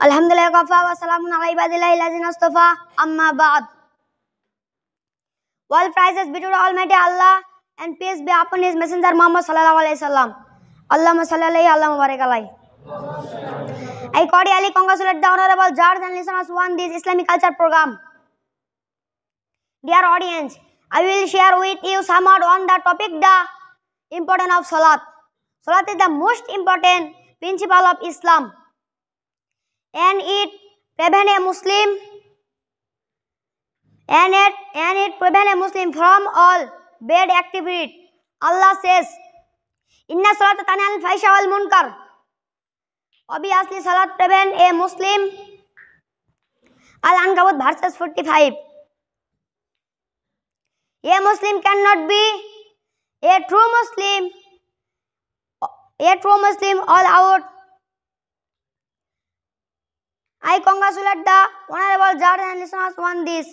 Alhamdulillah kafa wa salamun ala ibadillahi allazina istafa amma ba'd. All praises be to the Almighty Allah and peace be upon His Messenger Muhammad sallallahu alaihi wasallam. Allahumma salli alayhi, Allahumma barik alayhi. I cordially congratulate the honorable judge and listeners who won this Islamic culture program. Dear audience, I will share with you somewhat on the topic the importance of Salat. Salat is the most important principle of Islam, and it prevents a Muslim from all bad activity. Allah says, "Inna salata tanha anil fahsha wal munkar." Obviously, salat prevents a Muslim. Al-Ankabut verses 45. A Muslim cannot be a true Muslim all out. I congratulate the honorable judge and listeners on this.